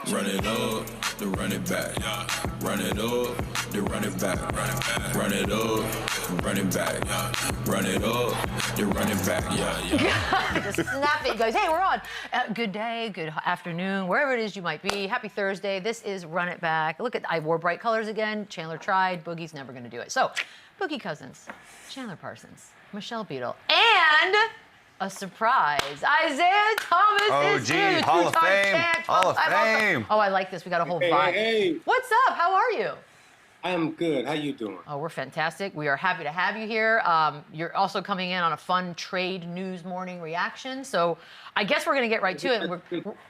Run it up, then run it back. Run it up, then run it back. Run it up, run it back. Run it up, then run it back. Just snap it. You guys, hey, we're on. Good day, good afternoon, wherever it is you might be. Happy Thursday. This is Run It Back. Look I wore bright colors again. Chandler tried. Boogie's never going to do it. So, Boogie Cousins, Chandler Parsons, Michelle Beadle, and a surprise. Isiah Thomas is here. Hall of Fame. Hall of Fame. Oh, I like this. We got a whole vibe. Hey. What's up? How are you? I'm good. How you doing? Oh, we're fantastic. We are happy to have you here. You're also coming in on a fun trade news morning reaction. So I guess we're going to get right to it. We're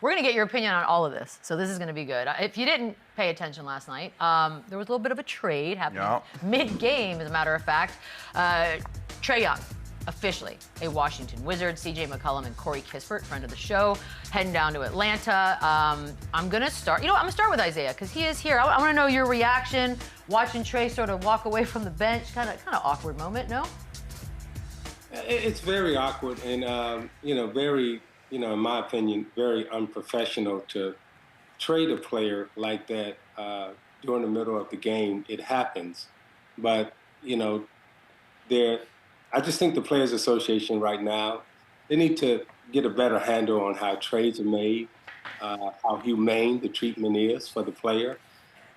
going to get your opinion on all of this. So this is going to be good. If you didn't pay attention last night, there was a little bit of a trade happening mid-game, as a matter of fact. Trae Young, officially a Washington Wizard. CJ McCollum and Corey Kispert, friend of the show, heading down to Atlanta. I'm going to start. You know what? I'm going to start with Isiah because he is here. I want to know your reaction watching Trae sort of walk away from the bench. Kind of awkward moment, no? It's very awkward and, very, in my opinion, very unprofessional to trade a player like that during the middle of the game. It happens. But, I just think the Players Association right now, they need to get a better handle on how trades are made, how humane the treatment is for the player,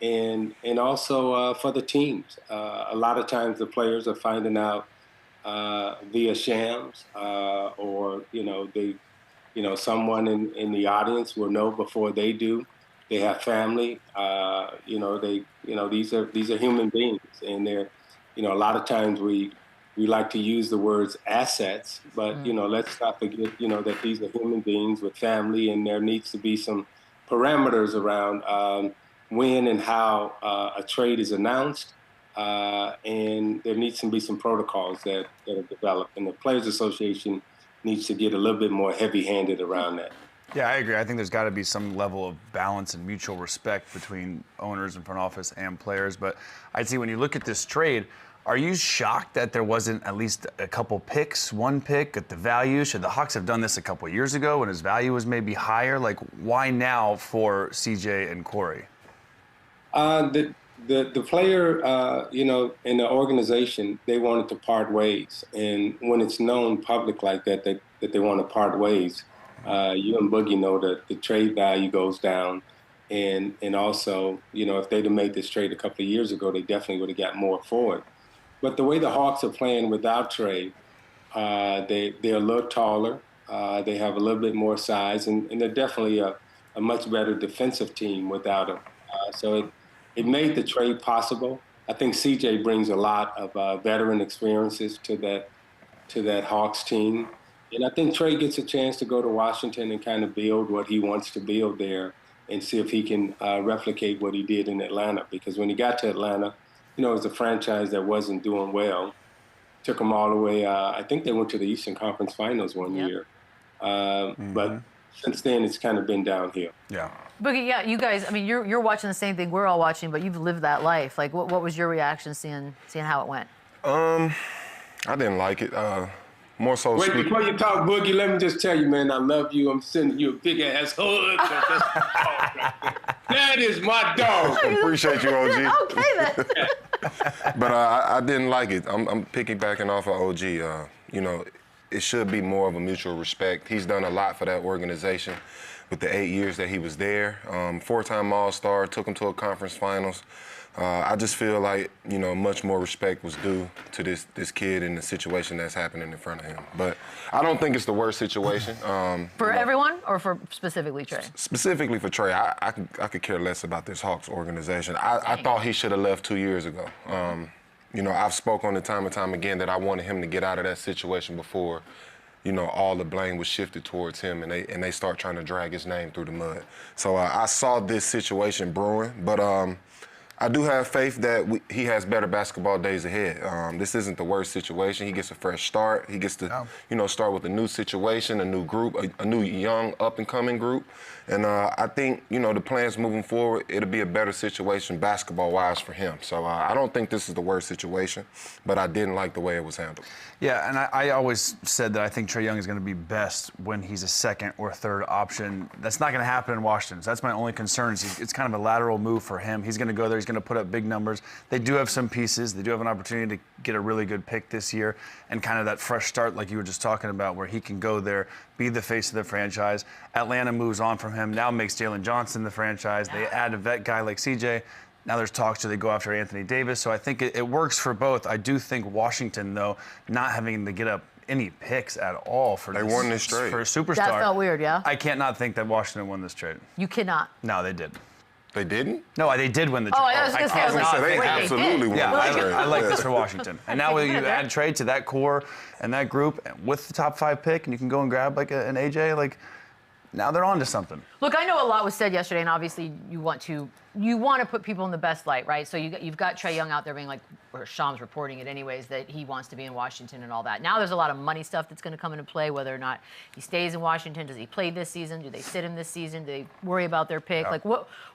and also for the teams. A lot of times the players are finding out via shams, or someone in the audience will know before they do. They have family. These are human beings, and they're, a lot of times we like to use the words assets, but, let's not forget, that these are human beings with family, and there needs to be some parameters around when and how a trade is announced, and there needs to be some protocols that are developed, and the Players Association needs to get a little bit more heavy-handed around that. Yeah, I agree. I think there's got to be some level of balance and mutual respect between owners and front office and players, but I'd say when you look at this trade, are you shocked that there wasn't at least a couple picks, one pick at the value? Should the Hawks have done this a couple of years ago when his value was maybe higher? Like, why now for CJ and Corey? The player, in the organization, they wanted to part ways. And when it's known public like that they want to part ways, you and Boogie know that the trade value goes down. And also, if they'd have made this trade a couple of years ago, they definitely would have got more for it. But the way the Hawks are playing without Trae, they're a little taller. They have a little bit more size, and they're definitely a much better defensive team without him. So it made the trade possible. I think CJ brings a lot of veteran experiences to that Hawks team. And I think Trae gets a chance to go to Washington and kind of build what he wants to build there and see if he can replicate what he did in Atlanta. Because when he got to Atlanta, it was a franchise that wasn't doing well. Took them all the way. I think they went to the Eastern Conference Finals one year. But since then, it's kind of been downhill. Yeah. Boogie, you guys, I mean, you're watching the same thing we're all watching, but you've lived that life. Like, what was your reaction seeing how it went? I didn't like it. More so. Wait, before you talk, Boogie, let me just tell you, man, I love you. I'm sending you a big ass hug. That is my dog. Appreciate you, OG. Okay, then. But I didn't like it. I'm piggybacking off of OG. It should be more of a mutual respect. He's done a lot for that organization with the 8 years that he was there. 4-time All-Star, took him to a conference finals. I just feel like, much more respect was due to this kid and the situation that's happening in front of him. But I don't think it's the worst situation. For everyone or for specifically Trae? Specifically for Trae. I could care less about this Hawks organization. I thought he should have left 2 years ago. I've spoke on it time and time again that I wanted him to get out of that situation before, all the blame was shifted towards him and they start trying to drag his name through the mud. So I saw this situation brewing, but I do have faith that he has better basketball days ahead. This isn't the worst situation. He gets a fresh start. He gets to, start with a new situation, a new group, a new young up-and-coming group. And I think, the plans moving forward, it'll be a better situation basketball-wise for him. So I don't think this is the worst situation, but I didn't like the way it was handled. Yeah, and I always said that I think Trae Young is going to be best when he's a second or third option. That's not going to happen in Washington. So that's my only concern. It's kind of a lateral move for him. He's going to go there. He's going to put up big numbers. They do have some pieces. They do have an opportunity to get a really good pick this year and kind of that fresh start like you were just talking about where he can go there, be the face of the franchise. Atlanta moves on from him, now makes Jalen Johnson the franchise. They add a vet guy like CJ. Now there's talks, do they go after Anthony Davis? So I think it works for both. I do think Washington, though, not having to get up any picks at all for they won this trade. For a superstar. That felt weird, yeah? I can't not think that Washington won this trade. You cannot. No, they did. They didn't? No, they did win the trade. Oh, I was going to say, I was going to say, they wait, absolutely won Yeah, the trade. I like this for Washington. And now when you add Trae to that core and that group with the top 5 pick, and you can go and grab like an AJ, now they're on to something. Look, I know a lot was said yesterday, and obviously you want to put people in the best light, right? So you've got Trae Young out there being like, or Sham's reporting it anyways, that he wants to be in Washington and all that. Now there's a lot of money stuff that's going to come into play, whether or not he stays in Washington. Does he play this season? Do they sit him this season? Do they worry about their pick? Yeah.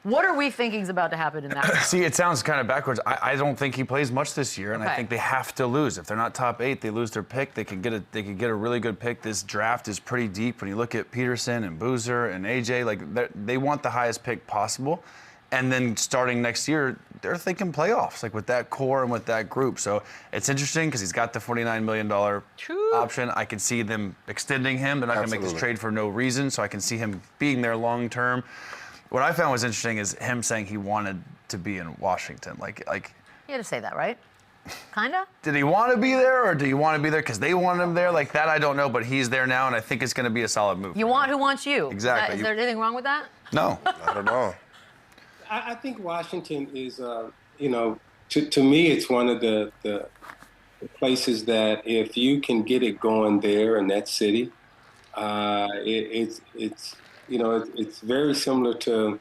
What are we thinking is about to happen in that? See, it sounds kind of backwards. I don't think he plays much this year, and Okay. I think they have to lose. If they're not top 8, they lose their pick. They could get a really good pick. This draft is pretty deep. When you look at Peterson and Boozer and AJ, they want the highest pick possible. And then starting next year, they're thinking playoffs, with that core and with that group. So it's interesting because he's got the $49 million option. I can see them extending him. They're not going to make this trade for no reason, so I can see him being there long term. What I found was interesting is him saying he wanted to be in Washington. You had to say that, right? Kinda? Did he want to be there, or do you want to be there because they wanted him there? That I don't know, but he's there now, and I think it's going to be a solid move. You want who wants you. Exactly. Is there anything wrong with that? No. Not at all. I think Washington is, to me, it's one of the places that if you can get it going there in that city, it's very similar to,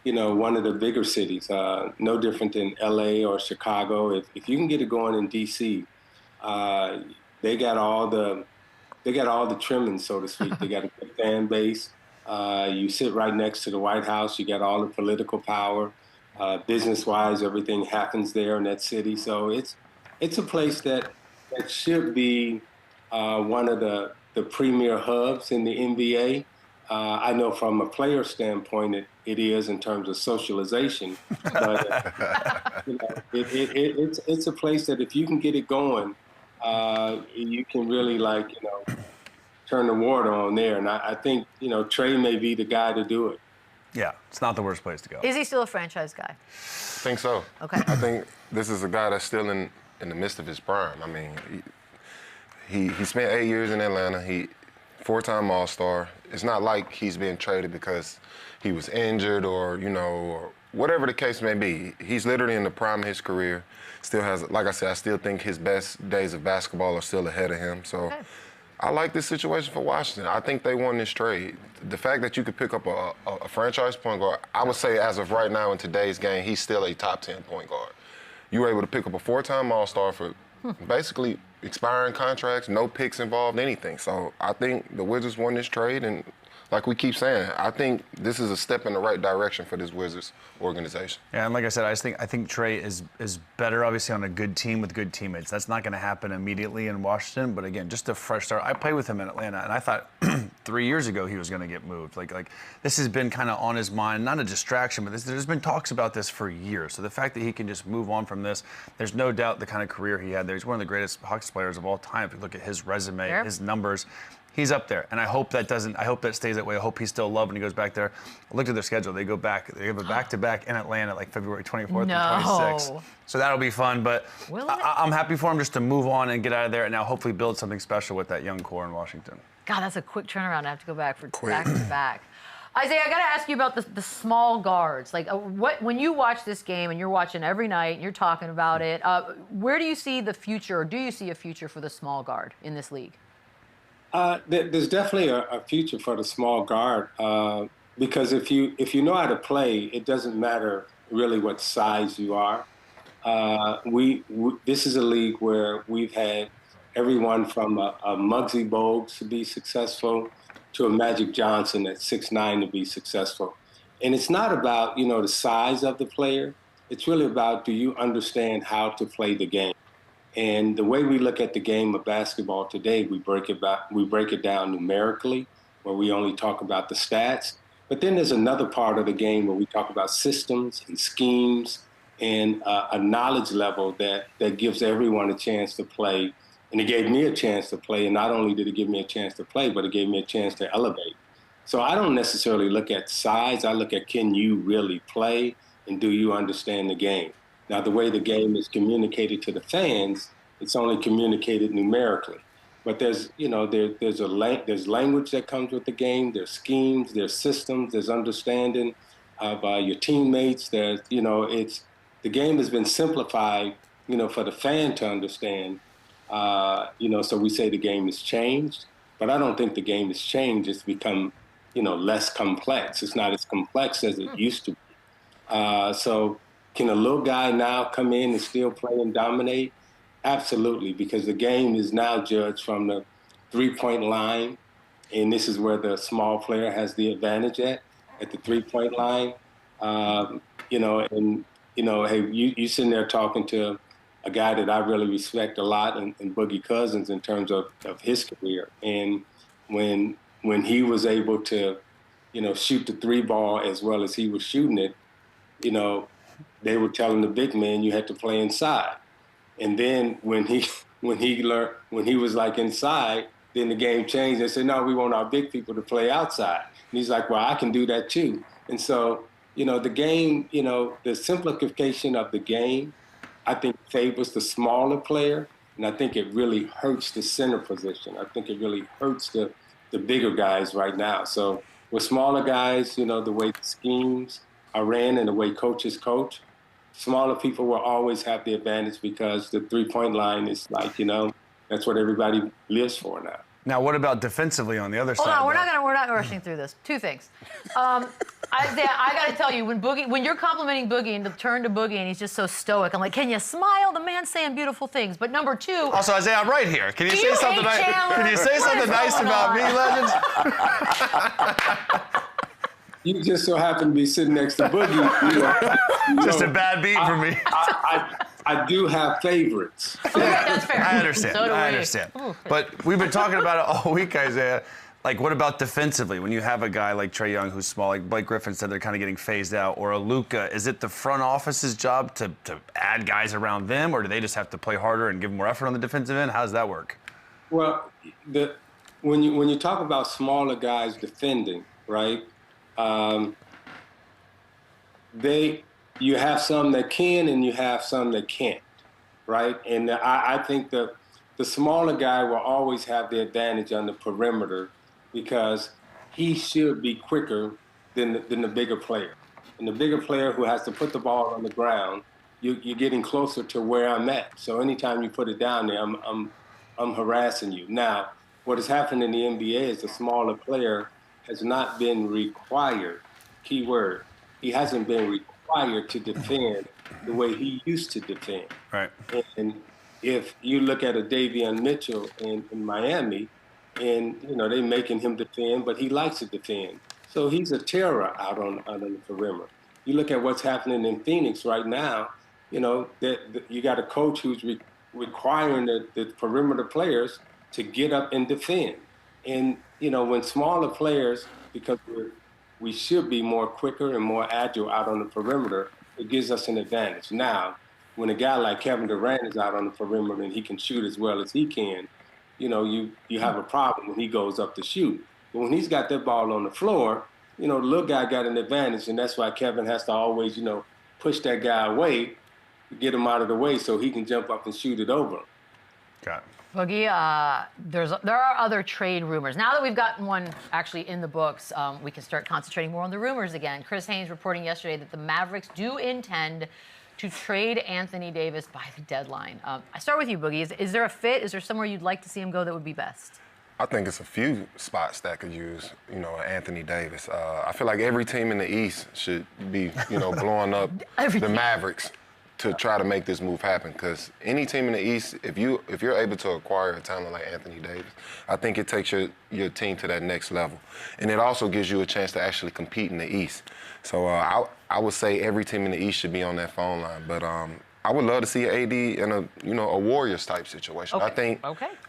one of the bigger cities, no different than LA or Chicago. If you can get it going in DC, they got all the trimmings, so to speak. They got a good fan base. You sit right next to the White House. You got all the political power. Business-wise, everything happens there in that city. So it's a place that should be one of the premier hubs in the NBA. I know from a player standpoint it is in terms of socialization, but it's a place that if you can get it going, you can really turn the water on there. And I think, Trae may be the guy to do it. Yeah, it's not the worst place to go. Is he still a franchise guy? I think so. Okay. I think this is a guy that's still in the midst of his prime. I mean, he spent 8 years in Atlanta. He 4-time All-Star. It's not like he's being traded because he was injured or whatever the case may be. He's literally in the prime of his career. Still has, like I said, I still think his best days of basketball are still ahead of him. So. Okay. I like this situation for Washington. I think they won this trade. The fact that you could pick up a franchise point guard, I would say as of right now in today's game, he's still a top 10 point guard. You were able to pick up a 4-time All-Star for basically expiring contracts, no picks involved, anything. So I think the Wizards won this trade, and like we keep saying, I think this is a step in the right direction for this Wizards organization. Yeah, and like I said, I think Trae is better, obviously, on a good team with good teammates. That's not going to happen immediately in Washington, but again, just a fresh start. I played with him in Atlanta, and I thought 3 years ago he was going to get moved. Like this has been kind of on his mind, not a distraction, but there's been talks about this for years. So the fact that he can just move on from this, there's no doubt the kind of career he had there. He's one of the greatest Hawks players of all time. If you look at his resume, his numbers. He's up there, and I hope that stays that way. I hope he's still loved when he goes back there. I looked at their schedule. They have a back-to-back in Atlanta, February 24th and 26th. So that'll be fun, but I'm happy for him just to move on and get out of there and now hopefully build something special with that young core in Washington. God, that's a quick turnaround. I have to go back for back-to-back. Isiah, I got to ask you about the small guards. When you watch this game and you're watching every night and you're talking about it, where do you see the future, or do you see a future for the small guard in this league? There's definitely a future for the small guard because if you know how to play, it doesn't matter really what size you are. This is a league where we've had everyone from a Muggsy Bogues to be successful to a Magic Johnson at 6'9" to be successful. And it's not about, the size of the player. It's really about, do you understand how to play the game? And the way we look at the game of basketball today, we break it down numerically, where we only talk about the stats. But then there's another part of the game where we talk about systems and schemes and a knowledge level that gives everyone a chance to play. And it gave me a chance to play. And not only did it give me a chance to play, but it gave me a chance to elevate. So I don't necessarily look at size. I look at, can you really play and do you understand the game? Now, the way the game is communicated to the fans, it's only communicated numerically. But there's language that comes with the game. There's schemes, there's systems, there's understanding of your teammates. The game has been simplified, for the fan to understand. So we say the game has changed, but I don't think the game has changed. It's become, less complex. It's not as complex as it used to be. So can a little guy now come in and still play and dominate? Absolutely, because the game is now judged from the three-point line, and this is where the small player has the advantage at the three-point line. Hey, you sitting there talking to a guy that I really respect a lot, and Boogie Cousins, in terms of his career. And when he was able to, shoot the three ball as well as he was shooting it, they were telling the big man you had to play inside. And then when he was like inside, then the game changed. They said, no, we want our big people to play outside. And he's like, well, I can do that too. And so, the game, the simplification of the game, I think favors the smaller player. And I think it really hurts the center position. I think it really hurts the bigger guys right now. So with smaller guys, the way the schemes are ran and the way coaches coach, smaller people will always have the advantage because the three-point line is like, that's what everybody lives for now. Now, what about defensively on the other side? Hold on, we're not rushing through this. Two things. Isaiah, I got to tell you, when you're complimenting Boogie and turn to Boogie and he's just so stoic, I'm like, can you smile? The man's saying beautiful things. But number two. Also, Isaiah, I'm right here. Can you say something nice? Can you say something nice about me, Legends? You just so happen to be sitting next to Boogie. Just a bad beat for me. I do have favorites. Okay, that's fair. I understand. So do I we. understand. But we've been talking about it all week, Isaiah. Like, what about defensively? When you have a guy like Trae Young who's small, like Blake Griffin said, they're kind of getting phased out, or a Luka, is it the front office's job to add guys around them, or do they just have to play harder and give more effort on the defensive end? How does that work? Well, when you talk about smaller guys defending, right? You have some that can and you have some that can't, right? And I think the smaller guy will always have the advantage on the perimeter because he should be quicker than the bigger player. And the bigger player who has to put the ball on the ground, you're getting closer to where I'm at. So anytime you put it down there, I'm harassing you. Now, what has happened in the NBA is the smaller player has not been required, key word, he hasn't been required to defend the way he used to defend. Right. And if you look at a Davion Mitchell in Miami, and they're making him defend, but he likes to defend. So he's a terror out on the perimeter. You look at what's happening in Phoenix right now, that you got a coach who's requiring the perimeter players to get up and defend. And, when smaller players, because we should be more quicker and more agile out on the perimeter, it gives us an advantage. Now, when a guy like Kevin Durant is out on the perimeter and he can shoot as well as he can, you have a problem when he goes up to shoot. But when he's got that ball on the floor, the little guy got an advantage, and that's why Kevin has to always, push that guy away, get him out of the way so he can jump up and shoot it over. Got it. Boogie, there are other trade rumors. Now that we've gotten one actually in the books, we can start concentrating more on the rumors again. Chris Haynes reporting yesterday that the Mavericks do intend to trade Anthony Davis by the deadline. I start with you, Boogie. Is there a fit? Is there somewhere you'd like to see him go that would be best? I think it's a few spots that could use, Anthony Davis. I feel like every team in the East should be, blowing up the Mavericks to try to make this move happen. Because any team in the East, if you're able to acquire a talent like Anthony Davis, I think it takes your team to that next level, and it also gives you a chance to actually compete in the East. So I would say every team in the East should be on that phone line, but. I would love to see AD in a Warriors type situation. Okay.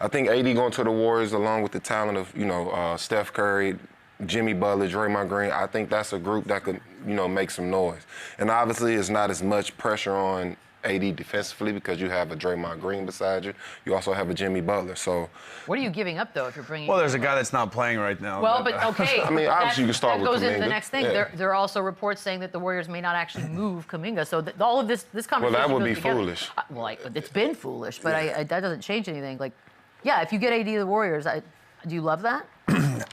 I think AD going to the Warriors along with the talent of Steph Curry, Jimmy Butler, Draymond Green. I think that's a group that could make some noise. And obviously, it's not as much pressure on AD defensively because you have a Draymond Green beside you. You also have a Jimmy Butler. So what are you giving up though if you're bringing? Well, there's a guy that's not playing right now. Well, but okay. I mean, obviously you can start with Kuminga. That goes into the next thing. Yeah. There are also reports saying that the Warriors may not actually move Kuminga. So all of this conversation. Well, that would goes be together. foolish. It's been foolish, but that doesn't change anything. Like, yeah, if you get AD to the Warriors, do you love that?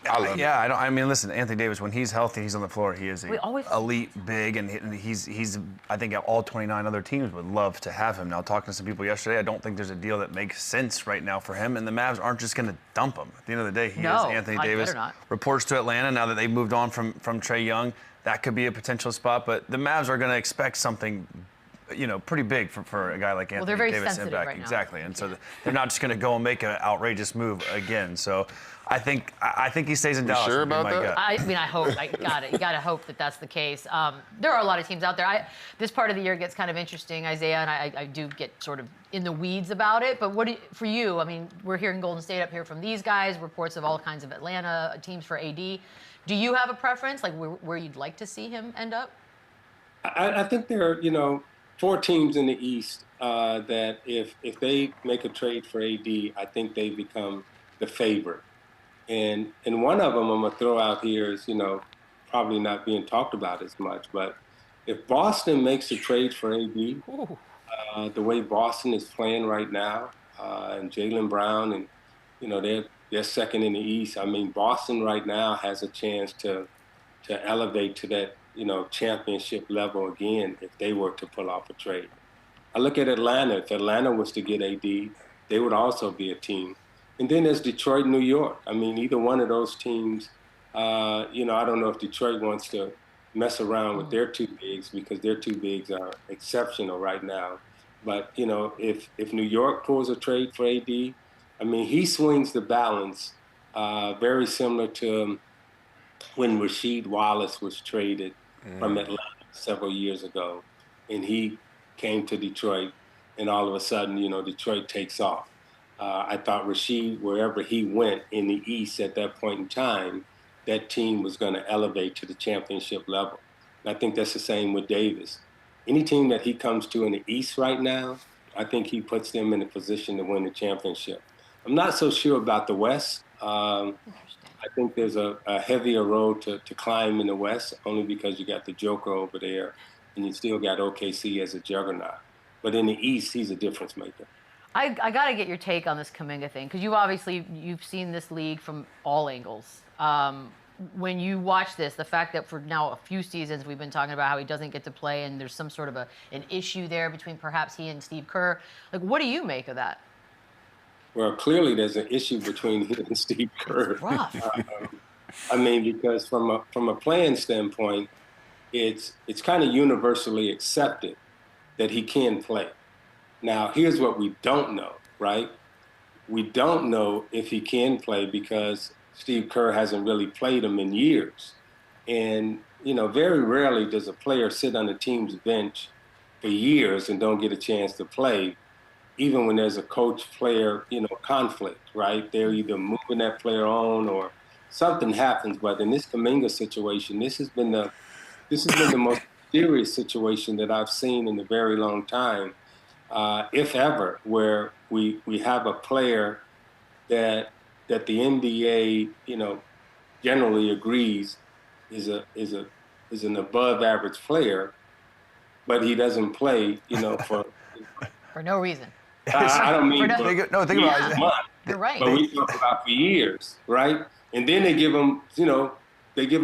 I love it. I mean, listen, Anthony Davis, when he's healthy, he's on the floor. He is elite, big, and he's. I think all 29 other teams would love to have him. Now, talking to some people yesterday, I don't think there's a deal that makes sense right now for him, and the Mavs aren't just going to dump him. At the end of the day, he is Anthony Davis. Reports to Atlanta now that they've moved on from Trae Young. That could be a potential spot, but the Mavs are going to expect something. Pretty big for a guy like Anthony they're very Davis. sensitive right now. Exactly, and so they're not just going to go and make an outrageous move again. So I think he stays in Dallas. Sure about that? I mean, I hope. You got to hope that that's the case. There are a lot of teams out there. This part of the year gets kind of interesting, Isiah, and I do get sort of in the weeds about it. But for you? I mean, we're hearing Golden State up here from these guys. Reports of all kinds of Atlanta teams for AD. Do you have a preference, like where you'd like to see him end up? I think there are, 4 teams in the East that if they make a trade for AD, I think they become the favorite. And one of them I'm going to throw out here is, probably not being talked about as much. But if Boston makes a trade for AD, the way Boston is playing right now, and Jaylen Brown, and, they're second in the East. I mean, Boston right now has a chance to elevate to that, championship level again if they were to pull off a trade. I look at Atlanta. If Atlanta was to get AD, they would also be a team. And then there's Detroit and New York. I mean, either one of those teams, I don't know if Detroit wants to mess around with their 2 bigs because their 2 bigs are exceptional right now. But, if New York pulls a trade for AD, I mean, he swings the balance very similar to when Rasheed Wallace was traded from Atlanta several years ago, and he came to Detroit, and all of a sudden, Detroit takes off. I thought Rasheed, wherever he went in the East at that point in time, that team was going to elevate to the championship level. And I think that's the same with Davis. Any team that he comes to in the East right now, I think he puts them in a position to win the championship. I'm not so sure about the West. I think there's a heavier road to climb in the West, only because you got the Joker over there, and you still got OKC as a juggernaut. But in the East, he's a difference maker. I got to get your take on this Kuminga thing, because you've seen this league from all angles. When you watch this, the fact that for now a few seasons we've been talking about how he doesn't get to play and there's some sort of an issue there between perhaps he and Steve Kerr. Like, what do you make of that? Well, clearly there's an issue between him and Steve Kerr. Rough. I mean, because from a playing standpoint, it's kind of universally accepted that he can play. Now, here's what we don't know, right? We don't know if he can play because Steve Kerr hasn't really played him in years. And, very rarely does a player sit on a team's bench for years and don't get a chance to play, even when there's a coach-player, conflict, right? They're either moving that player on or something happens. But in this Kuminga situation, this has been the most serious situation that I've seen in a very long time, if ever, where we have a player that the NBA, generally agrees is an above average player, but he doesn't play, for no reason. I don't mean think about it. You're right. But we talk about for years, right? And then they give him,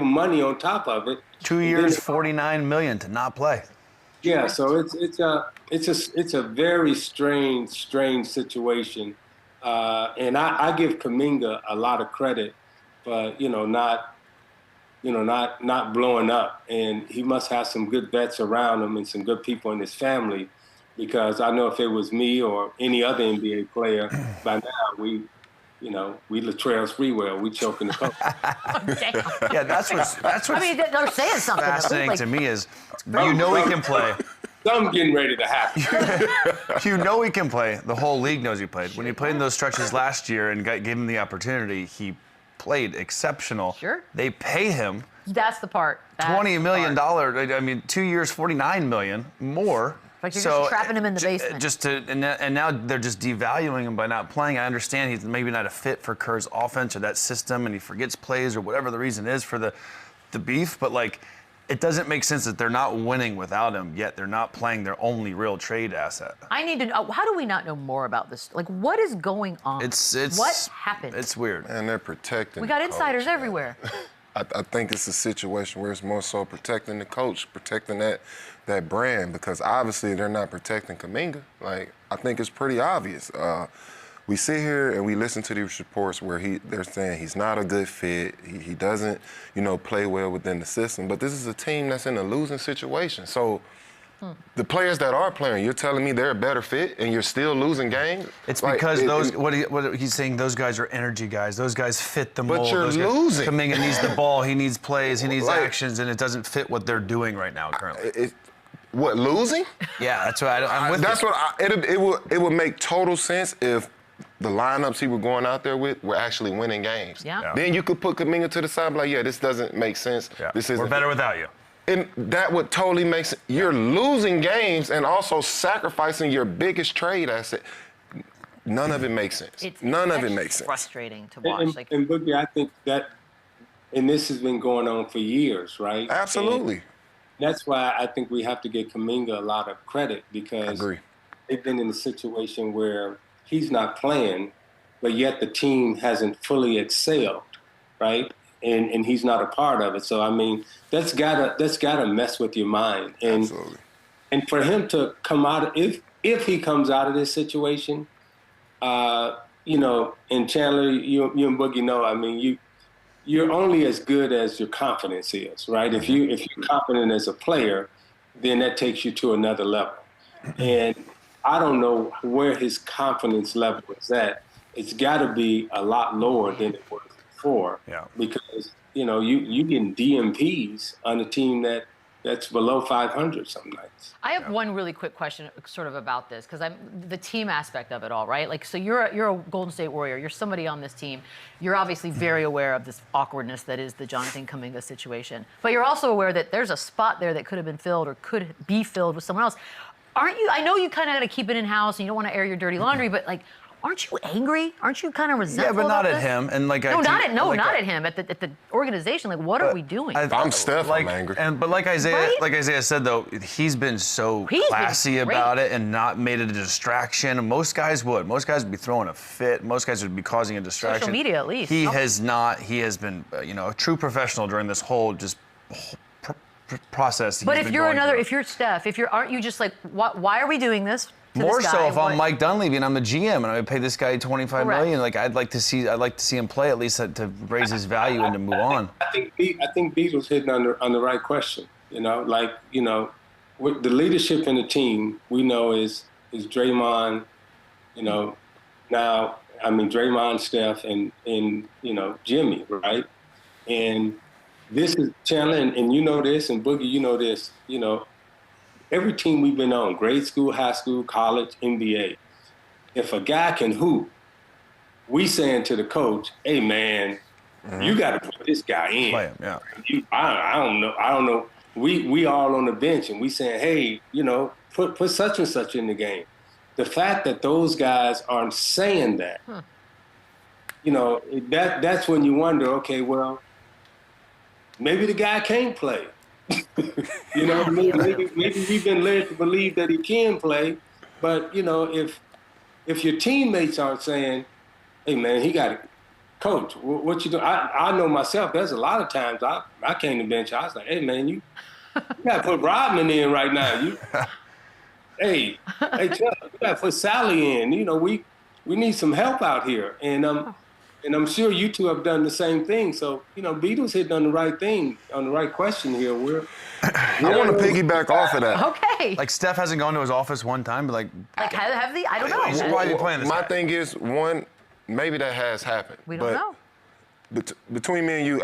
money on top of it. 2 years, $49 million to not play. Yeah, so it's a very strange situation. And I give Kuminga a lot of credit for, not blowing up. And he must have some good vets around him and some good people in his family, because I know if it was me or any other NBA player, by now we Latrell Sprewell, we choking the cup. Yeah, that's what's I mean, they're saying something. fascinating to me is he can play. Something getting ready to happen. He can play. The whole league knows he played. When he played in those stretches last year and gave him the opportunity, he played exceptional. Sure. They pay him. That's the part. $20 million. I mean, 2 years, $49 million more. Like you're just trapping him in the basement. And now they're just devaluing him by not playing. I understand he's maybe not a fit for Kerr's offense or that system, and he forgets plays or whatever the reason is for the beef. But like, it doesn't make sense that they're not winning without him, yet they're not playing their only real trade asset. I need to know, how do we not know more about this? Like, what is going on? What happened? It's weird. And they're protecting. We got insiders everywhere. I think it's a situation where it's more so protecting the coach, protecting that brand, because obviously they're not protecting Kuminga. Like, I think it's pretty obvious. We sit here and we listen to these reports where they're saying he's not a good fit, he doesn't, play well within the system. But this is a team that's in a losing situation. So the players that are playing, you're telling me they're a better fit and you're still losing games? It's because what he's saying, those guys are energy guys. Those guys fit the mold. But you're losing. Kuminga needs the ball, he needs plays, he needs actions, and it doesn't fit what they're doing right now currently. What, losing? Yeah, that's what I'm with. That's what it would make total sense if the lineups he were going out there with were actually winning games. Yeah. Then you could put Kuminga to the side and be like, yeah, this doesn't make sense. Yeah. We're better without you. And that would totally make sense. You're losing games and also sacrificing your biggest trade asset. None of it makes sense. None of it makes sense. Frustrating to watch. And Boogie, I think that, and this has been going on for years, right? Absolutely. And that's why I think we have to give Kuminga a lot of credit, because they've been in a situation where he's not playing, but yet the team hasn't fully excelled, right? And he's not a part of it. So I mean, that's gotta mess with your mind. And Absolutely. And for him to come out, if he comes out of this situation, and Chandler, you and Boogie know, I mean, you're only as good as your confidence is, right? If you're confident as a player, then that takes you to another level. And I don't know where his confidence level is at. It's got to be a lot lower than it was before. Yeah. Because you getting DMPs on a team that's below 500 some nights. I have one really quick question sort of about this, because I'm the team aspect of it all, right? Like, so you're a Golden State Warrior. You're somebody on this team. You're obviously very aware of this awkwardness that is the Jonathan Kuminga situation. But you're also aware that there's a spot there that could have been filled or could be filled with someone else. Aren't you? I know you kind of got to keep it in-house and you don't want to air your dirty laundry, but like, aren't you angry? Aren't you kind of resentful? Yeah, but not about at this? him. And like, not at him. At the organization. Like, what are we doing? I'm Steph. I'm angry. But like Isiah said, though, he's been so classy about it and not made it a distraction. Most guys would. Most guys would be throwing a fit. Most guys would be causing a distraction. Social media, at least. He has not. He has been, a true professional during this whole process. But if you're Steph, aren't you just like, why are we doing this? More so if I'm Mike Dunleavy and I'm the GM and I pay this guy $25 million, like I'd like to see him play at least to raise his value and to move on. I think Beadle's hitting on the right question. With the leadership in the team, we know is Draymond. Now I mean Draymond, Steph, and Jimmy, right? And this is Chandler, and you know this, and Boogie, you know this. Every team we've been on, grade school, high school, college, NBA, if a guy can hoop, we saying to the coach, hey, man, you got to put this guy in. Play him, yeah. I don't know. We all on the bench, and we saying, hey, put such and such in the game. The fact that those guys aren't saying that, that's when you wonder, okay, well, maybe the guy can't play. Maybe we've been led to believe that he can play, but if your teammates aren't saying, "Hey man, he got it, coach, what you doing?" I know myself. There's a lot of times I came to bench. I was like, "Hey man, you got to put Rodman in right now. Hey, Chuck, you got to put Sally in. we need some help out here. And I'm sure you two have done the same thing. So, you know, Beadle's hitting on the right thing, on the right question here. I want to piggyback off of that. Okay. Like Steph hasn't gone to his office one time, but Like have they? I don't know. He's probably playing this My guy. thing is, one, maybe that has happened. We don't know. Between me and you,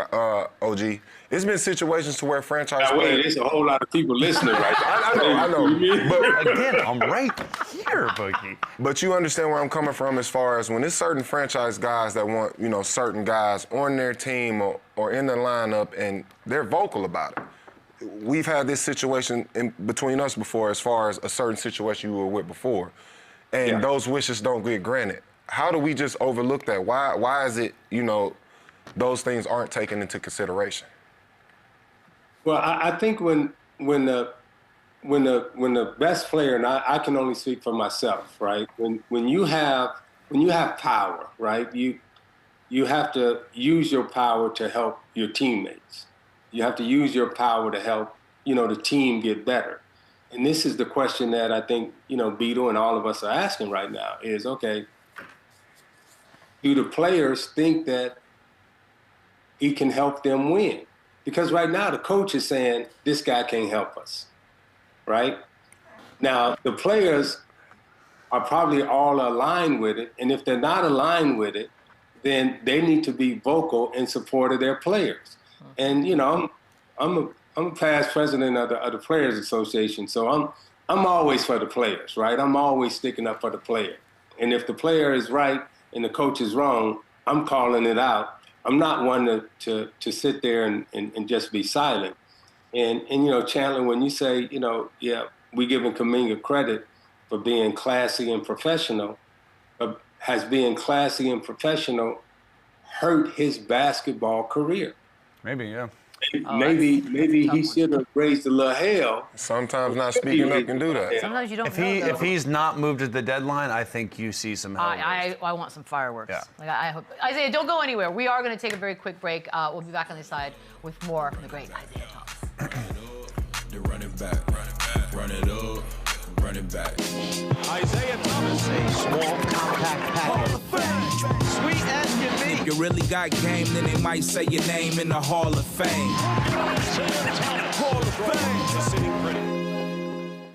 OG, it's been situations to where franchise Now, wait, players. there's a whole lot of people listening right now. I know. But Again, I'm right here, Boogie. But you understand where I'm coming from as far as when there's certain franchise guys that want, you know, certain guys on their team or in the lineup and they're vocal about it. We've had this situation in between us before as far as a certain situation you were with before. And those wishes don't get granted. How do we just overlook that? Why is it, you know, those things aren't taken into consideration? Well, I think when the best player, and I can only speak for myself, right? When you have power, right? You have to use your power to help your teammates. You have to use your power to help, you know, the team get better. And this is the question that I think, you know, Beadle and all of us are asking right now is, okay, do the players think that he can help them win? Because right now the coach is saying, this guy can't help us, right? Now, the players are probably all aligned with it, and if they're not aligned with it, then they need to be vocal in support of their players. And, you know, I'm a past president of the Players Association, so I'm always for the players, right? I'm always sticking up for the player. And if the player is right and the coach is wrong, I'm calling it out. I'm not one to sit there and just be silent. And you know, Chandler, when you say, you know, we giving Kuminga credit for being classy and professional, has being classy and professional hurt his basketball career? Maybe, yeah. Maybe he should have raised a little hell. Sometimes not speaking up can do that. Sometimes you don't If he's not moved at the deadline, I think you see some hell. I want some fireworks. Yeah. Like I hope. Isaiah, don't go anywhere. We are going to take a very quick break. We'll be back on the side with more from the great Isiah Thomas. The running back, run it up, run it back. Isiah Thomas, a small, compact package. Sweet as can be. If you really got game, then they might say your name in the Hall of Fame. Hall of Fame. Just sitting pretty.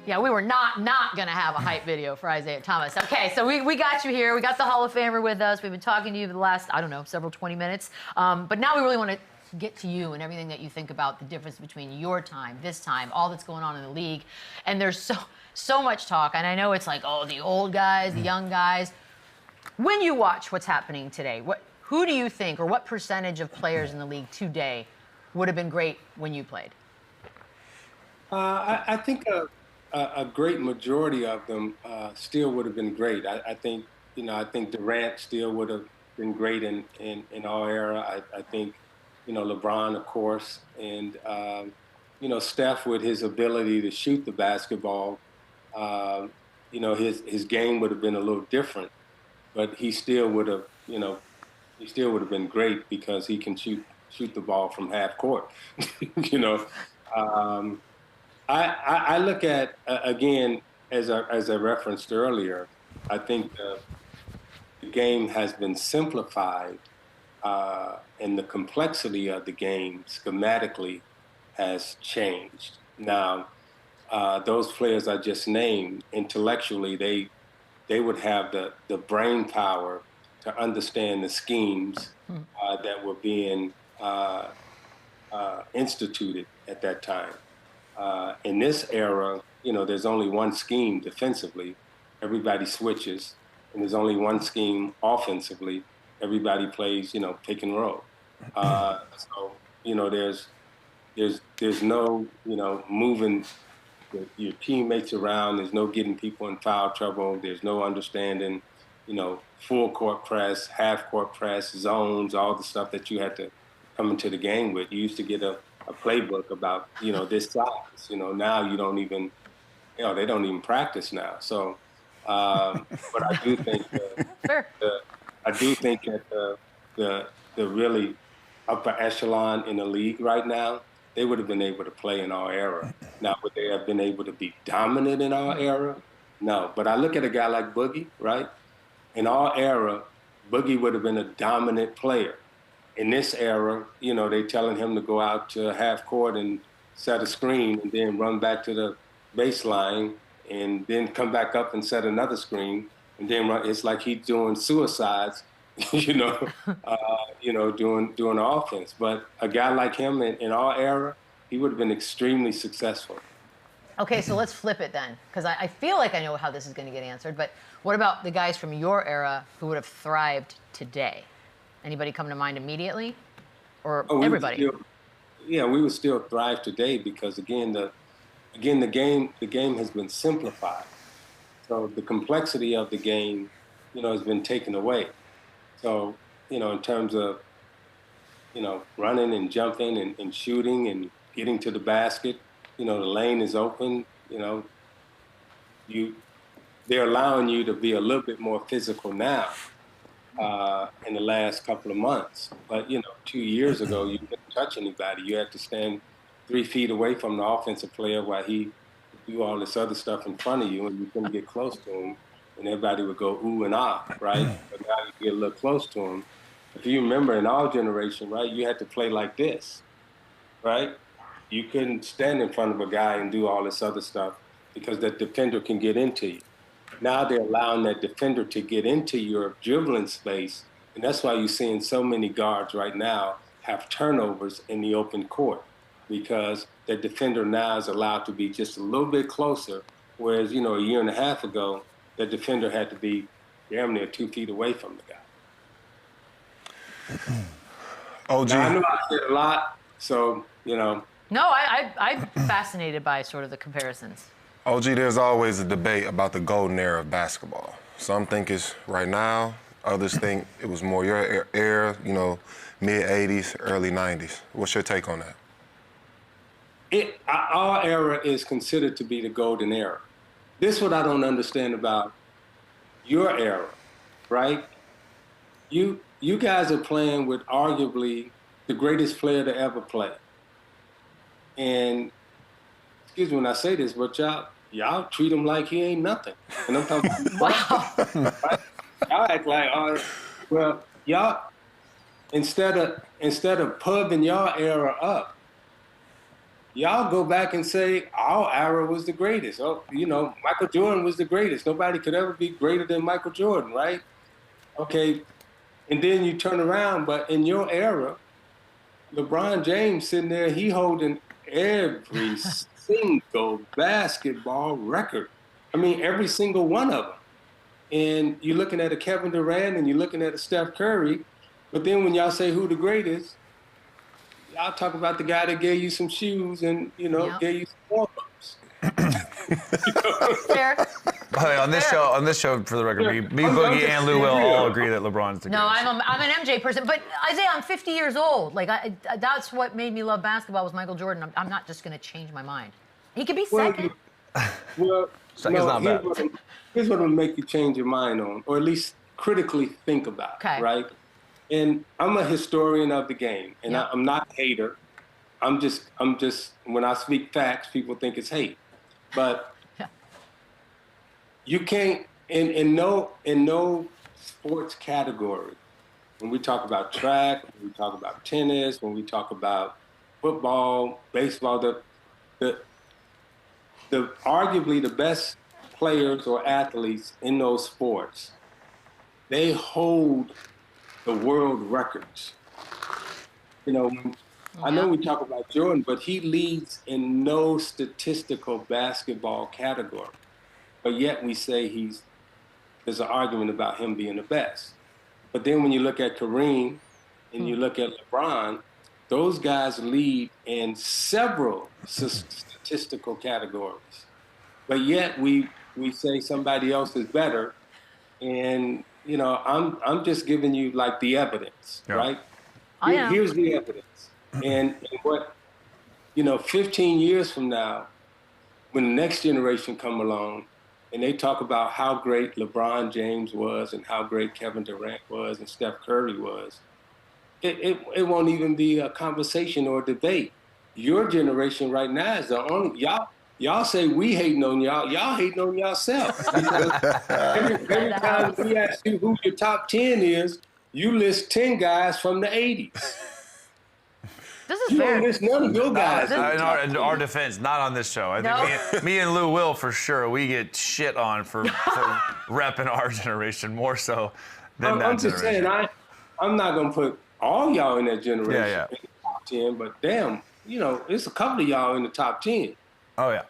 Yeah, we were not going to have a hype video for Isiah Thomas. Okay, so we got you here. We got the Hall of Famer with us. We've been talking to you for the last, I don't know, several 20 minutes. But now we really want to get to you and everything that you think about the difference between your time, this time, all that's going on in the league. And there's so much talk. And I know it's like, oh, the old guys, the young guys. When you watch what's happening today, who do you think, or what percentage of players in the league today would have been great when you played? I think a great majority of them still would have been great. I think, you know, I think Durant still would have been great in our era. I think, you know, LeBron, of course, and, you know, Steph with his ability to shoot the basketball, you know, his game would have been a little different, but he still would have, you know, he still would have been great because he can shoot the ball from half court, you know. I look at, again, as I referenced earlier, I think the game has been simplified and the complexity of the game schematically has changed. Now, those players I just named, intellectually, they would have the brain power to understand the schemes that were being instituted at that time. In this era, you know, there's only one scheme defensively. Everybody switches. And there's only one scheme offensively. Everybody plays, you know, pick and roll. So, you know, there's no, you know, moving your teammates around. There's no getting people in foul trouble. There's no understanding, you know, full court press, half court press, zones, all the stuff that you had to come into the game with. You used to get a playbook about, you know, this size. You know, now you don't even, you know, they don't even practice now. So, but I do think that the really upper echelon in the league right now, they would have been able to play in our era. Now, would they have been able to be dominant in our era? No. But I look at a guy like Boogie, right? in our era, Boogie would have been a dominant player. In this era, you know, they telling him to go out to half court and set a screen and then run back to the baseline and then come back up and set another screen and then run. It's like he's doing suicides, doing offense. But a guy like him in our era, he would have been extremely successful. Okay, so let's flip it then, because I feel like I know how this is going to get answered. But what about the guys from your era who would have thrived today? Anybody come to mind immediately, or everybody? We would still thrive today because the game has been simplified. So the complexity of the game, has been taken away. So, in terms of, running and jumping and shooting and getting to the basket, the lane is open, they're allowing you to be a little bit more physical now in the last couple of months. But, 2 years ago, you couldn't touch anybody. You had to stand 3 feet away from the offensive player while he do all this other stuff in front of you, and you couldn't get close to him, and everybody would go ooh and ah, right? But now you get a little close to him. If you remember in our generation, right, you had to play like this, right? You couldn't stand in front of a guy and do all this other stuff because that defender can get into you. Now they're allowing that defender to get into your dribbling space, and that's why you're seeing so many guards right now have turnovers in the open court, because the defender now is allowed to be just a little bit closer, whereas, a year and a half ago, the defender had to be damn near 2 feet away from the guy. OG. Now, I know I said a lot, so, No, I'm fascinated by sort of the comparisons. OG, there's always a debate about the golden era of basketball. Some think it's right now. Others think it was more your era, mid-'80s, early '90s. What's your take on that? Our era is considered to be the golden era. This is what I don't understand about your era, right? You guys are playing with arguably the greatest player to ever play. And excuse me when I say this, but y'all treat him like he ain't nothing. And I'm talking about right? Y'all act like, y'all instead of pubbing y'all era up, y'all go back and say our era was the greatest. Oh, Michael Jordan was the greatest. Nobody could ever be greater than Michael Jordan, right? Okay, and then you turn around, but in your era, LeBron James sitting there, he holding every single basketball record. I mean, every single one of them. And you're looking at a Kevin Durant and you're looking at a Steph Curry, but then when y'all say who the greatest, y'all talk about the guy that gave you some shoes and, gave you some warm-ups. Fair. On this show, for the record, me, Boogie, and Lou will all agree that LeBron's the greatest. No, I'm an MJ person, but Isiah, I'm 50 years old. Like, that's what made me love basketball was Michael Jordan. I'm not just going to change my mind. He could be second. Second's not bad. Here's what will make you change your mind on, or at least critically think about, right? And I'm a historian of the game, and I'm not a hater. I'm just when I speak facts, people think it's hate. But you can't in no sports category, when we talk about track, when we talk about tennis, when we talk about football, baseball, the arguably the best players or athletes in those sports, they hold the world records. I know we talk about Jordan, but he leads in no statistical basketball category. But yet we say there's an argument about him being the best. But then when you look at Kareem and you look at LeBron, those guys lead in several statistical categories. But yet we say somebody else is better. And, I'm just giving you like the evidence, right? Here's the evidence. And what, 15 years from now, when the next generation come along and they talk about how great LeBron James was and how great Kevin Durant was and Steph Curry was, it won't even be a conversation or a debate. Your generation right now is the only, y'all say we hating on y'all. Y'all hating on yourself. every time we ask you who your top 10 is, you list 10 guys from the 80s. This is You fair. don't list none of your guys. In our defense, not on this show. I think me and Lou will for sure. We get shit on for repping our generation more so than that I'm just generation. saying, I'm not going to put all y'all in that generation Yeah. in the top 10, but damn, it's a couple of y'all in the top 10. Oh, yeah.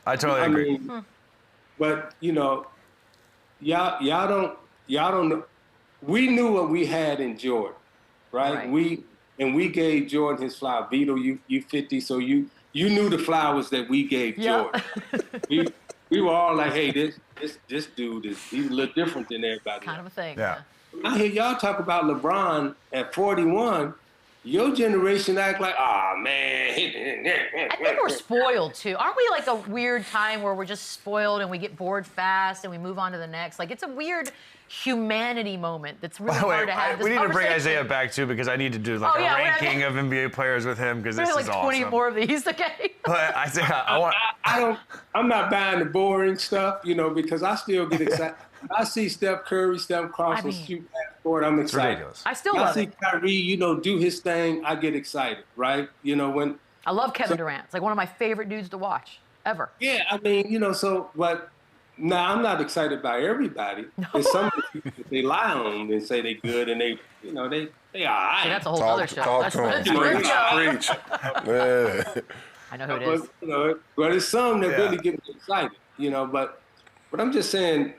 I totally agree. But, y'all don't know. We knew what we had in Jordan, right? We gave Jordan his flower. Beadle, you 50, so you knew the flowers that we gave Jordan. We were all like, hey, this dude he's a little different than everybody Kind of a thing. Yeah. I hear y'all talk about LeBron at 41. Your generation act like, man. I think we're spoiled too. Aren't we like a weird time where we're just spoiled and we get bored fast and we move on to the next? Like it's a weird humanity moment that's really hard to have. We need to bring Isiah back too because I need to do like a ranking of NBA players with him because this is like awesome. 20 more of these, okay? But I'm not buying the boring stuff, because I still get excited. I see Steph Curry, Steph Cross shoot past court. I'm excited. Ridiculous. I still love it. I see Kyrie, do his thing. I get excited, right? When I love Kevin Durant. It's like one of my favorite dudes to watch ever. Yeah, I mean, but now I'm not excited by everybody. There's some people that they lie on and say they good and they all right. See, that's a whole other show. That's Preach. Yeah. I know who it is. But there's some that really get me excited, But I'm just saying,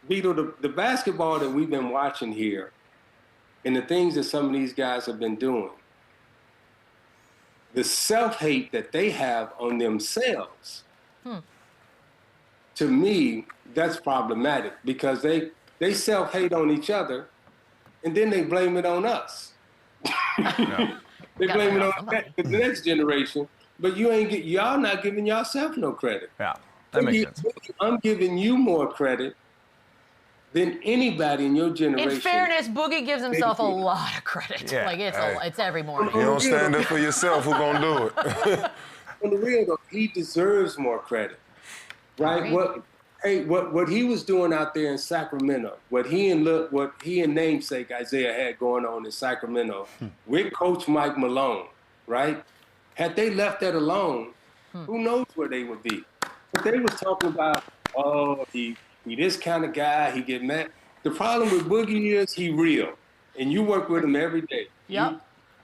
Beadle, the basketball that we've been watching here and the things that some of these guys have been doing, the self-hate that they have on themselves, to me, that's problematic because they self-hate on each other and then they blame it on us. They blame it on the next generation, but y'all not giving yourself no credit. Yeah, that makes sense. I'm giving you more credit than anybody in your generation. In fairness, Boogie gives himself a lot of credit. Yeah. Like it's every morning. You don't stand up for yourself, who gonna do it? On the real though, he deserves more credit, right? What he was doing out there in Sacramento, what he and namesake Isiah had going on in Sacramento with Coach Mike Malone, right? Had they left that alone, who knows where they would be? But they was talking about, he this kind of guy, he get mad. The problem with Boogie is he real, and you work with him every day. Yep.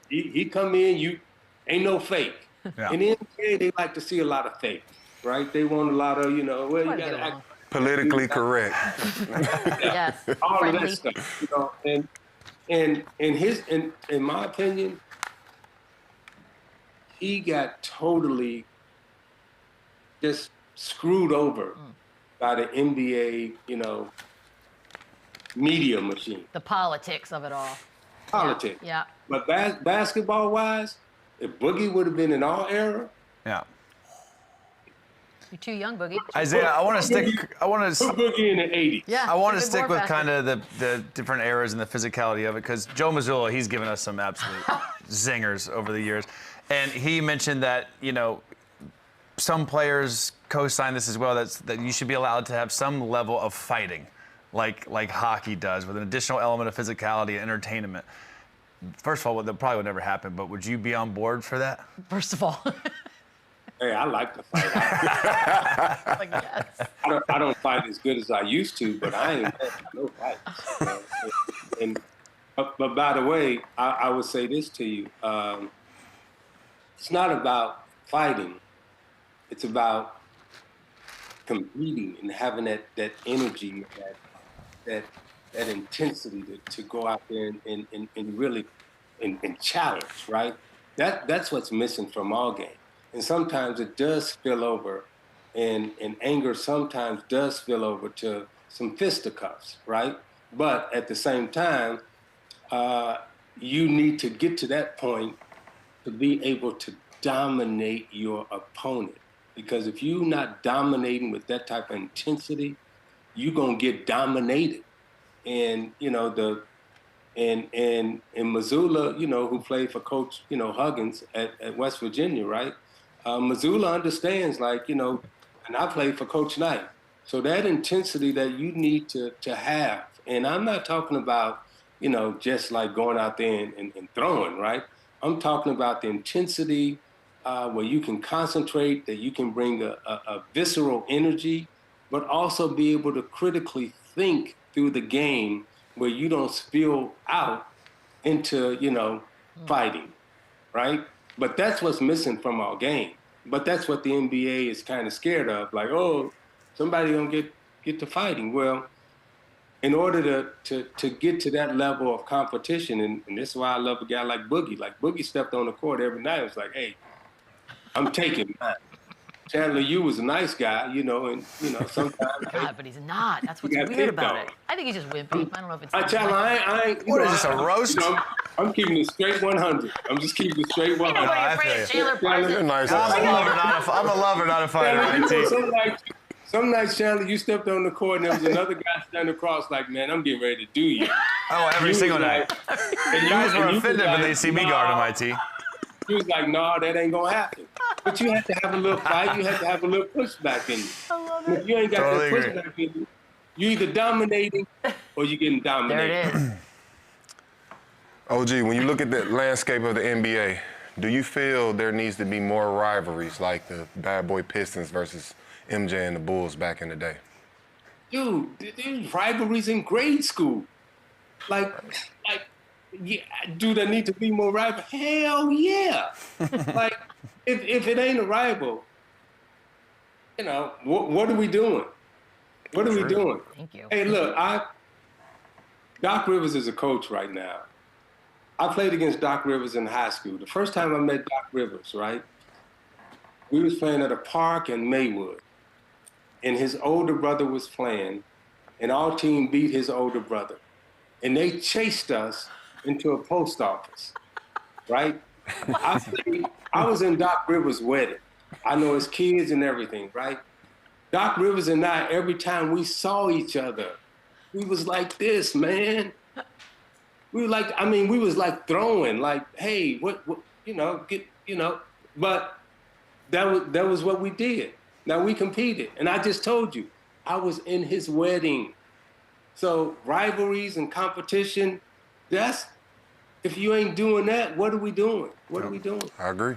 He come in, you ain't no fake. Yeah. And in the NBA, they like to see a lot of fake, right? They want a lot of, you gotta act politically correct. Yes. All friendly. of that stuff, and in my opinion, he got totally just screwed over by the NBA, media machine. The politics of it all. Politics. Yeah. But basketball-wise, if Boogie would have been in our era, You're too young, Boogie. Isiah, I want to stick. put Boogie in the 80s. Yeah. I want to good stick board with basket. kind of the different eras and the physicality of it because Joe Mazzulla, he's given us some absolute zingers over the years. And he mentioned that, some players co-sign this as well, that you should be allowed to have some level of fighting, like hockey does, with an additional element of physicality and entertainment. First of all, that probably would never happen, but would you be on board for that? First of all. Hey, I like to fight. Like, yes. I don't fight as good as I used to, but I ain't had no fights. But by the way, I would say this to you. It's not about fighting. It's about competing and having that energy, that intensity to go out there and really challenge, right? That's what's missing from our game. And sometimes it does spill over, and anger sometimes does spill over to some fisticuffs, right? But at the same time, you need to get to that point to be able to dominate your opponent. Because if you're not dominating with that type of intensity, you're gonna get dominated. And in Missoula, who played for Coach Huggins at West Virginia, right? Missoula understands, like, and I played for Coach Knight. So that intensity that you need to have, and I'm not talking about, just like going out there and throwing, right? I'm talking about the intensity where you can concentrate, that you can bring a visceral energy, but also be able to critically think through the game where you don't spill out into, fighting, right? But that's what's missing from our game. But that's what the NBA is kind of scared of. Like, oh, somebody gonna get to fighting. Well, in order to get to that level of competition, and this is why I love a guy like Boogie. Like, Boogie stepped on the court every night. It was like, hey, I'm taking mine. Chandler, you was a nice guy, and sometimes. God, but he's not. That's what's weird about it. I think he's just wimpy. I don't know if it's. Chandler, I ain't. What is this, a roast? I'm keeping it straight 100. I'm just keeping it straight 100. You're afraid of Chandler Parsons. You're nice. I'm a lover, not a fighter. Some nights, Chandler, you stepped on the court and there was another guy standing across like, man, I'm getting ready to do you. Oh, every single night. Guys were offended when they see me guarding my tee. He was like, no, that ain't going to happen. But you have to have a little fight. You have to have a little pushback in you. I love And it. if you ain't got Totally that pushback in you, you're either dominating or you're getting dominated. There it is. OG, when you look at the landscape of the NBA, do you feel there needs to be more rivalries like the bad boy Pistons versus MJ and the Bulls back in the day? Dude, there's rivalries in grade school. Like, yeah, do there need to be more rival? Hell yeah. Like, if it ain't a rival, what are we doing? What are we doing? Thank you. Hey, look, Doc Rivers is a coach right now. I played against Doc Rivers in high school. The first time I met Doc Rivers, right, we was playing at a park in Maywood, and his older brother was playing, and our team beat his older brother. And they chased us into a post office, right? I was in Doc Rivers' wedding. I know his kids and everything, right? Doc Rivers and I, every time we saw each other, we was like this, man. We were like, we was like throwing, like, hey, what but that was what we did. Now we competed. And I just told you, I was in his wedding. So rivalries and competition, if you ain't doing that, what are we doing? What are we doing? I agree.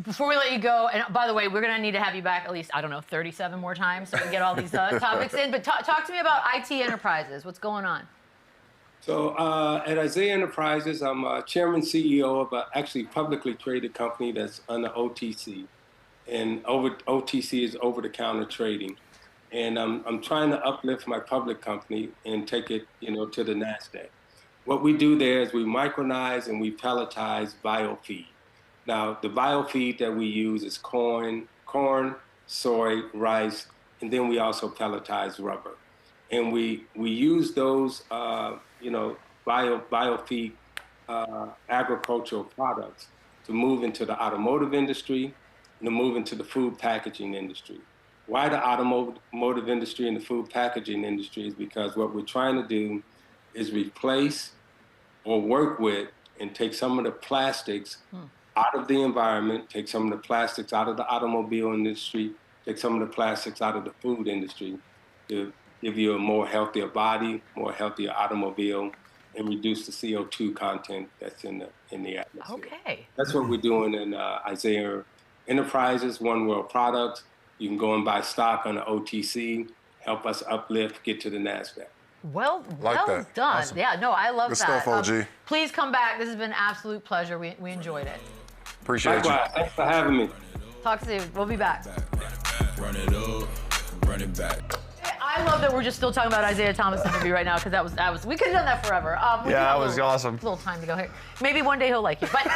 Before we let you go, and by the way, we're going to need to have you back at least, 37 more times so we can get all these topics in. But talk to me about IT Enterprises. What's going on? So at Isiah Enterprises, I'm chairman, CEO of a actually publicly traded company that's under OTC. And OTC is over-the-counter trading. And I'm trying to uplift my public company and take it, to the NASDAQ. What we do there is we micronize and we pelletize biofeed. Now, the biofeed that we use is corn, soy, rice, and then we also pelletize rubber. And we use those, biofeed agricultural products to move into the automotive industry and to move into the food packaging industry. Why the automotive industry and the food packaging industry is because what we're trying to do is replace or work with and take some of the plastics out of the environment, take some of the plastics out of the automobile industry, take some of the plastics out of the food industry to give you a more healthier body, more healthier automobile, and reduce the CO2 content that's in the atmosphere. Okay. That's what we're doing in Isiah Enterprises, One World Products. You can go and buy stock on the OTC, help us uplift, get to the NASDAQ. Well done. Awesome. Yeah, no, I love Good that. stuff, OG. Please come back. This has been an absolute pleasure. We enjoyed it. Appreciate Likewise. Thanks for having me. Talk soon. We'll be back. Run it up, run it back. I love that we're just still talking about Isiah Thomas' interview right now because that was we could have done that forever. That was awesome. A little time to go here. Maybe one day he'll like you. But on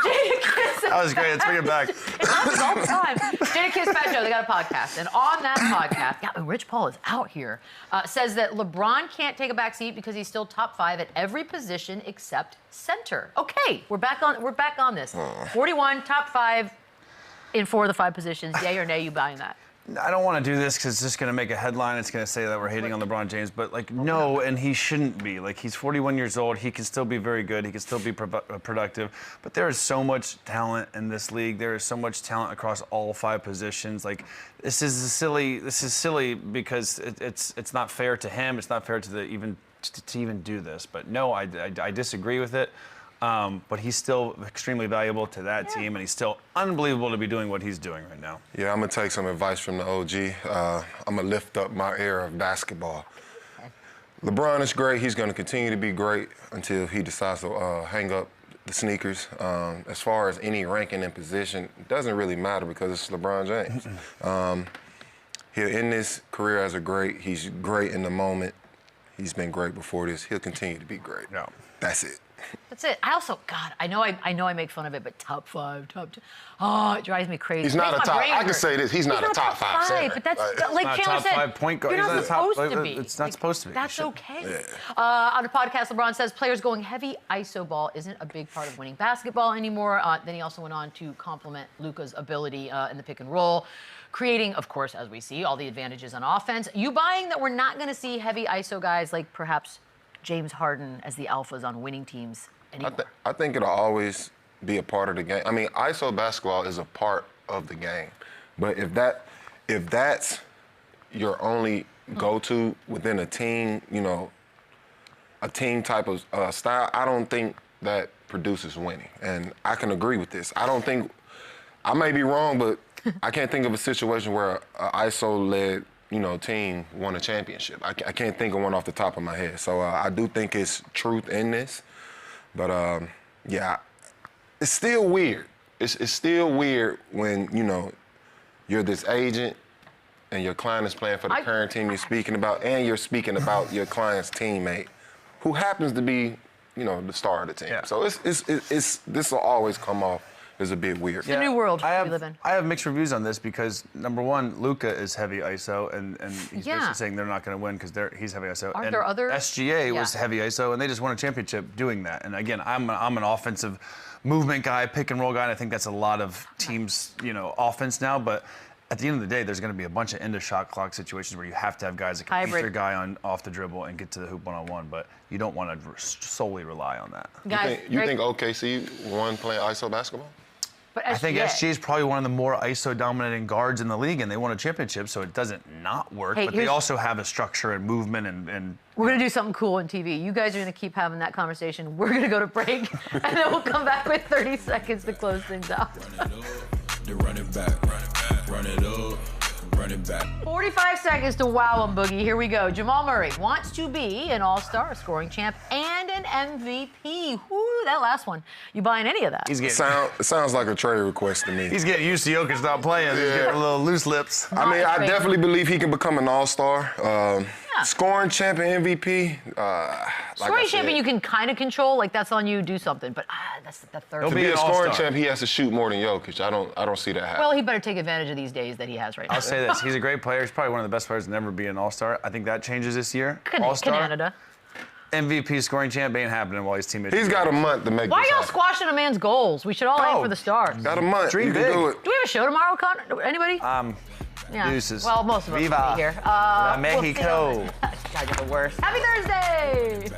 Jada Kiss. That was great. Let's bring it back. It happens all the time. Jada Kiss Fat Joe, they got a podcast. And on that podcast, Rich Paul is out here, says that LeBron can't take a back seat because he's still top 5 at every position except center. Okay, we're back on this. 41, top 5 in 4 of the 5 positions. Yay or nay, you buying that? I don't want to do this because it's just going to make a headline. It's going to say that we're hating on LeBron James, but like, no, and he shouldn't be. Like, he's 41 years old. He can still be very good. He can still be productive. But there is so much talent in this league. There is so much talent across all 5 positions. Like, this is silly because it's not fair to him. It's not fair to to even do this. But no, I disagree with it. But he's still extremely valuable to that team, and he's still unbelievable to be doing what he's doing right now. Yeah, I'm going to take some advice from the OG. I'm going to lift up my era of basketball. LeBron is great. He's going to continue to be great until he decides to hang up the sneakers. As far as any ranking and position, it doesn't really matter because it's LeBron James. He'll end his career as a great. He's great in the moment. He's been great before this. He'll continue to be great. No. That's it. That's it. I also, God, I know I make fun of it, but top 5, top 2. Oh, it drives me crazy. He's not a top. I can say this. He's not a top 5 center. But that's like Chandler said. Top 5 point guard. You're not supposed to be. It's not supposed to be. That's okay. Yeah. On a podcast, LeBron says players going heavy ISO ball isn't a big part of winning basketball anymore. Then he also went on to compliment Luka's ability in the pick and roll, creating, of course, as we see, all the advantages on offense. You buying that we're not going to see heavy ISO guys like perhaps James Harden as the alphas on winning teams anymore? I think it'll always be a part of the game. I mean, ISO basketball is a part of the game. But if that's your only go-to within a team, a team type of style, I don't think that produces winning. And I can agree with this. I may be wrong, but I can't think of a situation where an ISO-led team won a championship. I can't think of one off the top of my head. So I do think it's truth in this. But, yeah, it's still weird. It's still weird when, you're this agent and your client is playing for the current team you're speaking about, and you're speaking about your client's teammate who happens to be, the star of the team. Yeah. So this will always come off is a bit weird. It's a new world we live in. I have mixed reviews on this because, number one, Luka is heavy ISO, and he's basically saying they're not going to win because he's heavy ISO. Aren't there others? SGA was heavy ISO, and they just won a championship doing that. And again, I'm an offensive movement guy, pick and roll guy, and I think that's a lot of teams, offense now. But at the end of the day, there's going to be a bunch of end of shot clock situations where you have to have guys that can beat their guy off the dribble and get to the hoop one-on-one, but you don't want to solely rely on that. Guys, you think OKC won playing ISO basketball? But I think SGA is probably one of the more ISO-dominating guards in the league, and they won a championship, so it doesn't not work. But they also have a structure and movement and we're going to do something cool on TV. You guys are going to keep having that conversation. We're going to go to break, and then we'll come back with 30 seconds to close things out. Run it back, run it up. Run it back. 45 seconds to wow them, Boogie. Here we go. Jamal Murray wants to be an all-star, scoring champ, and an MVP. Whoo, that last one. You buying any of that? It sounds like a trade request to me. He's getting used to Jokic not playing. He's getting a little loose lips. I mean, I definitely believe he can become an all-star. Scoring champ and MVP. Scoring champion you can kind of control, like that's on you, do something. But that's the third. To be a scoring champ, he has to shoot more than Jokic. I don't see that happening. Well, he better take advantage of these days that he has right now. I'll say this: he's a great player. He's probably one of the best players to never be an all-star. I think that changes this year. All-star. Canada. MVP scoring champ ain't happening while his teammates. He's got a month to make. Why this y'all happen. squashing a man's goals? We should all aim for the stars. Got a month. Dream you big. Can do it. Do we have a show tomorrow, Connor? Anybody? Yeah. Deuces. Well, most of us Viva will be here. Mexico. We'll guys are the worst. Happy Thursday!